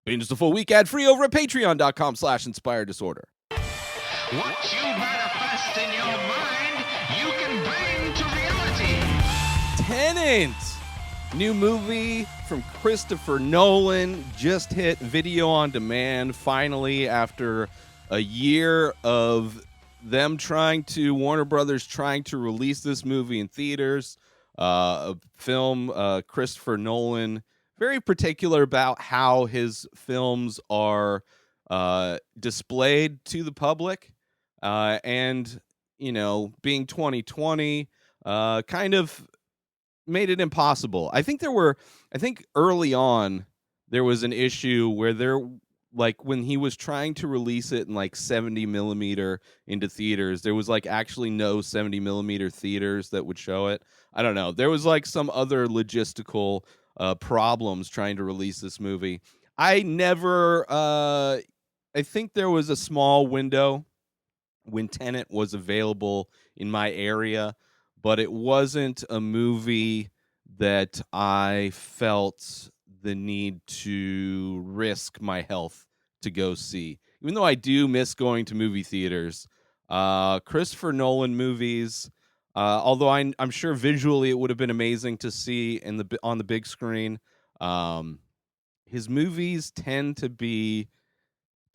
Binge the full week ad-free over at patreon.com/inspireddisorder. What you manifest in your mind, you can bring to reality. Tenet, new movie from Christopher Nolan, just hit video on demand finally after a year of them Warner Brothers trying to release this movie in theaters. A film, Christopher Nolan, very particular about how his films are displayed to the public. And, being 2020, kind of made it impossible. I think early on there was an issue where when he was trying to release it in 70 millimeter into theaters, there was actually no 70 millimeter theaters that would show it. I don't know. There was some other logistical problems trying to release this movie. I think there was a small window when Tenet was available in my area, but it wasn't a movie that I felt the need to risk my health to go see. Even though I do miss going to movie theaters, Christopher Nolan movies, although I'm sure visually it would have been amazing to see on the big screen, his movies tend to be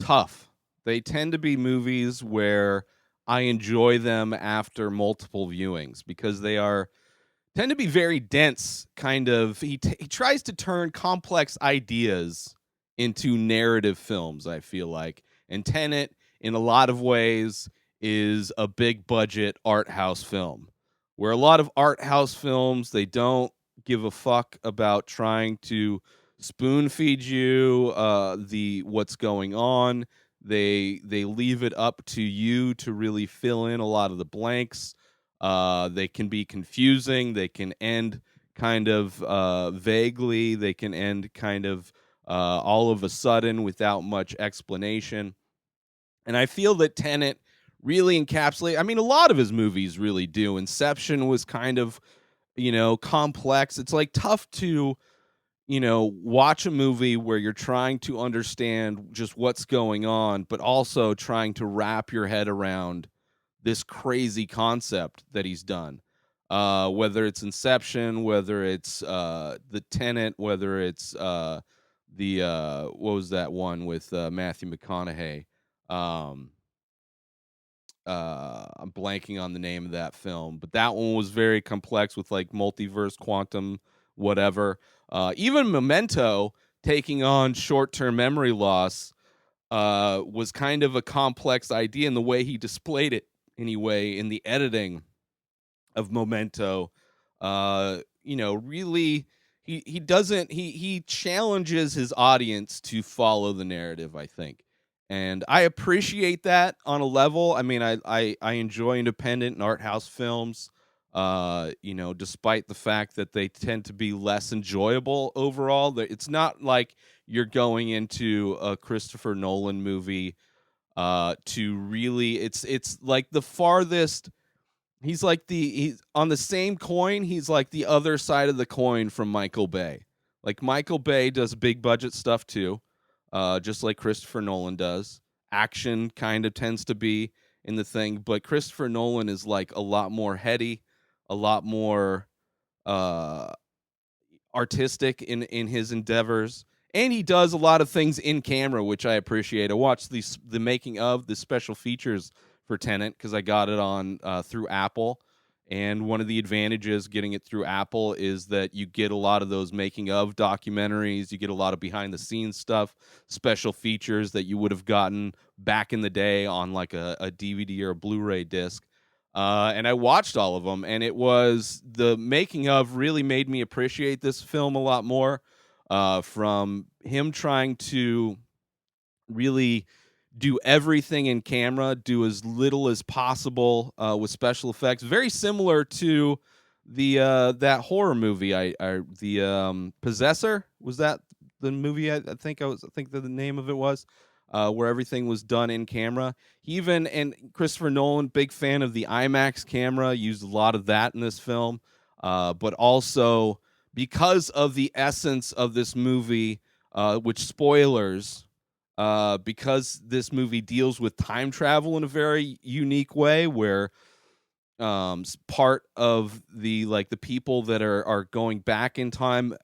tough. They tend to be movies where I enjoy them after multiple viewings because they tend to be very dense. Kind of, he tries to turn complex ideas into narrative films, I feel like. And Tenet, in a lot of ways, is a big budget art house film, where a lot of art house films, they don't give a fuck about trying to spoon feed you what's going on. They leave it up to you to really fill in a lot of the blanks. They can be confusing. They can end kind of vaguely. They can end kind of all of a sudden without much explanation. And I feel that Tenet really encapsulates. I mean, a lot of his movies really do. Inception was kind of, complex. It's tough to watch a movie where you're trying to understand just what's going on, but also trying to wrap your head around this crazy concept that he's done. Whether it's Inception, whether it's the Tenet, whether it's what was that one with Matthew McConaughey? I'm blanking on the name of that film, but that one was very complex with multiverse, quantum, whatever. Even Memento, taking on short-term memory loss, was kind of a complex idea in the way he displayed it. Anyway, in the editing of Memento, really, he challenges his audience to follow the narrative, I think. And I appreciate that on a level. I mean, I enjoy independent and art house films. Despite the fact that they tend to be less enjoyable overall. It's not like you're going into a Christopher Nolan movie to really, it's like the farthest, he's on the same coin, he's like the other side of the coin from Michael Bay. Michael Bay does big budget stuff too, just like Christopher Nolan does. Action kind of tends to be in the thing, but Christopher Nolan is a lot more heady, a lot more artistic in his endeavors, and he does a lot of things in camera, which I appreciate. I watched the making of the special features for Tenet because I got it on through Apple, and one of the advantages getting it through Apple is that you get a lot of those making of documentaries, you get a lot of behind the scenes stuff, special features that you would have gotten back in the day on a DVD or a Blu-ray disc. And I watched all of them, and the making of really made me appreciate this film a lot more, from him trying to really do everything in camera, do as little as possible with special effects. Very similar to that horror movie, the Possessor. Was that the movie? I think that the name of it was. Where everything was done in camera. And Christopher Nolan, big fan of the IMAX camera, used a lot of that in this film. But also, because of the essence of this movie which spoilers, because this movie deals with time travel in a very unique way, where part of the people that are going back in time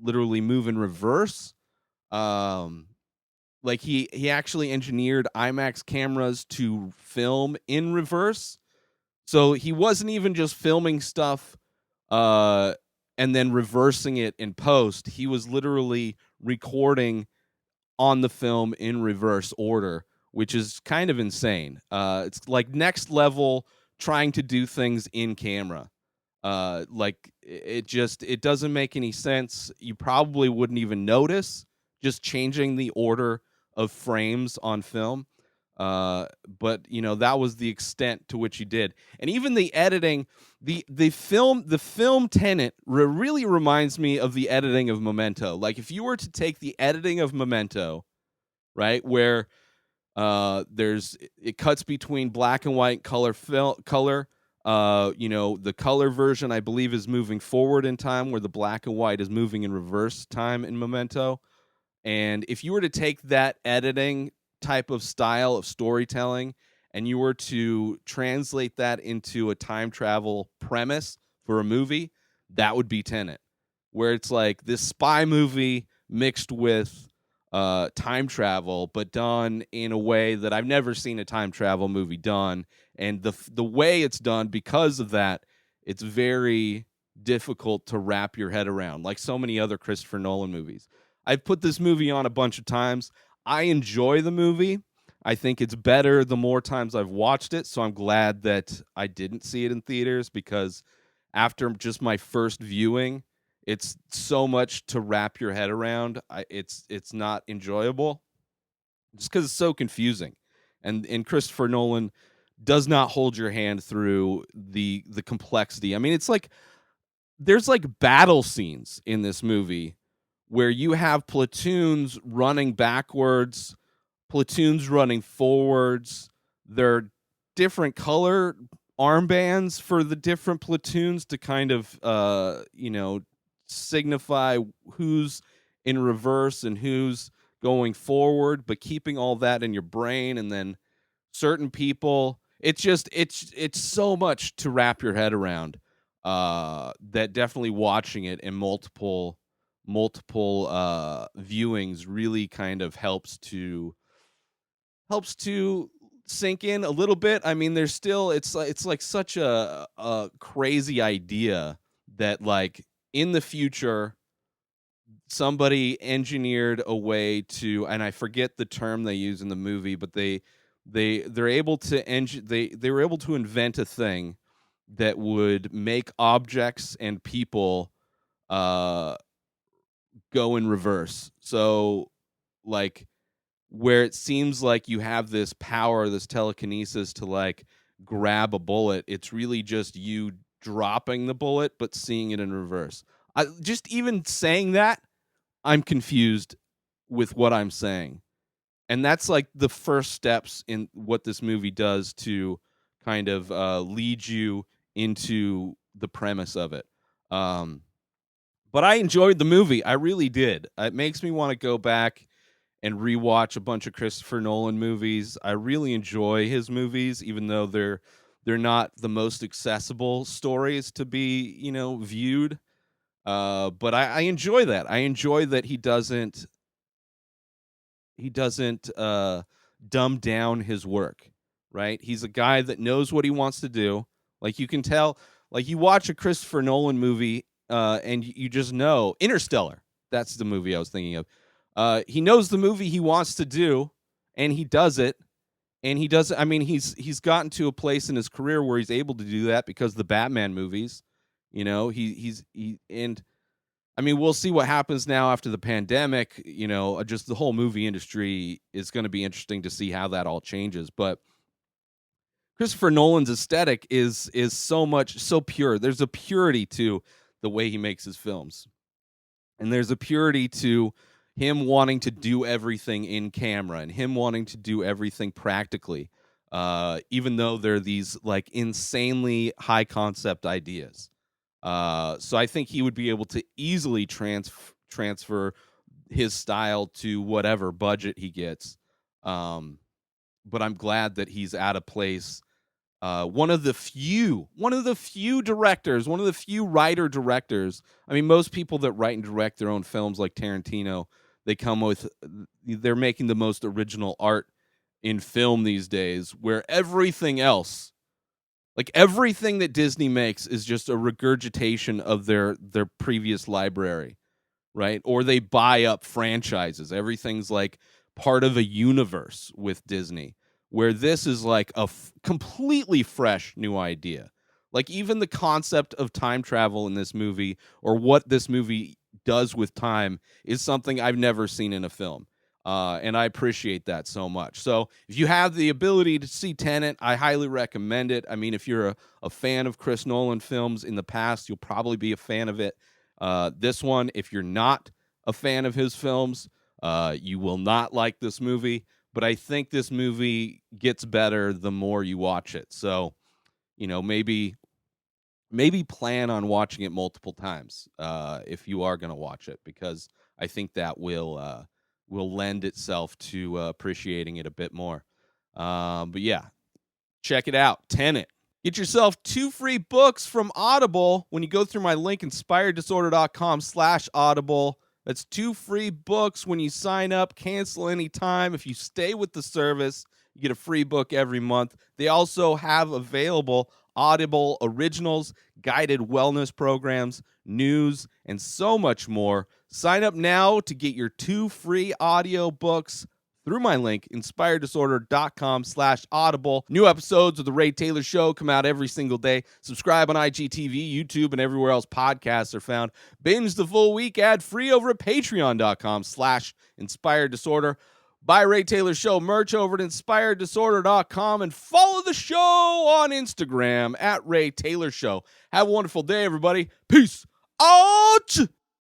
literally move in reverse. Um, like he actually engineered IMAX cameras to film in reverse, so he wasn't even just filming stuff uh and then reversing it in post. He was literally recording on the film in reverse order, which is kind of insane. It's like next level trying to do things in camera. Like it doesn't make any sense. You probably wouldn't even notice just changing the order of frames on film. But that was the extent to which he did. And even the editing, the film Tenet really reminds me of the editing of Memento. Like if you were to take the editing of Memento, right, where there's it cuts between black and white color. The color version I believe is moving forward in time, where the black and white is moving in reverse time in Memento. And if you were to take that editing type of style of storytelling and you were to translate that into a time travel premise for a movie, that would be Tenet, where it's like this spy movie mixed with time travel, but done in a way that I've never seen a time travel movie done. And the way it's done, because of that, it's very difficult to wrap your head around, like so many other Christopher Nolan movies. I've put this movie on a bunch of times. I enjoy the movie. I think it's better the more times I've watched it. So I'm glad that I didn't see it in theaters, because after just my first viewing, it's so much to wrap your head around. It's not enjoyable just because it's so confusing. And Christopher Nolan does not hold your hand through the complexity. I mean, it's like there's like battle scenes in this movie where you have platoons running backwards, platoons running forwards. There are different color armbands for the different platoons to kind of signify who's in reverse and who's going forward, but keeping all that in your brain. And then certain people, it's so much to wrap your head around, that definitely watching it in multiple viewings really kind of helps to sink in a little bit. I mean, there's still it's like such a crazy idea that, like, in the future somebody engineered a way to, and I forget the term they use in the movie, but they're able to they were able to invent a thing that would make objects and people uh go in reverse. So, like, where it seems like you have this power, this telekinesis to, like, grab a bullet, it's really just you dropping the bullet but seeing it in reverse. I just even saying that, I'm confused with what I'm saying. And that's like the first steps in what this movie does to kind of lead you into the premise of it. Um, but I enjoyed the movie. I really did. It makes me want to go back and rewatch a bunch of Christopher Nolan movies. I really enjoy his movies, even though they're not the most accessible stories to be, viewed. But I enjoy that. I enjoy that he doesn't dumb down his work, right? He's a guy that knows what he wants to do. Like, you can tell, like, you watch a Christopher Nolan movie, and you just know. Interstellar, that's the movie I was thinking of. He knows the movie he wants to do, and he does it. And he does. I mean, he's gotten to a place in his career where he's able to do that because of the Batman movies. And I mean, we'll see what happens now after the pandemic. Just the whole movie industry is going to be interesting to see how that all changes. But Christopher Nolan's aesthetic is so pure. There's a purity to the way he makes his films, and there's a purity to him wanting to do everything in camera and him wanting to do everything practically, even though they're these, like, insanely high concept ideas. So I think he would be able to easily transfer his style to whatever budget he gets. But I'm glad that he's at a place. One of the few directors, one of the few writer directors. I mean, most people that write and direct their own films, like Tarantino, they're making the most original art in film these days, where everything else, like everything that Disney makes, is just a regurgitation of their previous library, right? Or they buy up franchises. Everything's like part of a universe with Disney, where this is like a completely fresh new idea. Like even the concept of time travel in this movie, or what this movie does with time, is something I've never seen in a film. And I appreciate that so much. So if you have the ability to see Tenet, I highly recommend it. I mean, if you're a fan of Chris Nolan films in the past, you'll probably be a fan of it. This one, if you're not a fan of his films, you will not like this movie. But I think this movie gets better the more you watch it. So, maybe plan on watching it multiple times if you are going to watch it, because I think that will lend itself to appreciating it a bit more. But yeah, check it out, Tenet. Get yourself 2 free books from Audible when you go through my link, inspireddisorder.com/audible. That's 2 free books when you sign up. Cancel anytime. If you stay with the service, you get a free book every month. They also have available Audible originals, guided wellness programs, news, and so much more. Sign up now to get your 2 free audio books through my link, inspireddisorder.com/audible. New episodes of The Ray Taylor Show come out every single day. Subscribe on IGTV, YouTube, and everywhere else podcasts are found. Binge the full week ad-free over at patreon.com/inspireddisorder. Buy Ray Taylor Show merch over at inspireddisorder.com and follow the show on Instagram at Ray Taylor Show. Have a wonderful day, everybody. Peace out!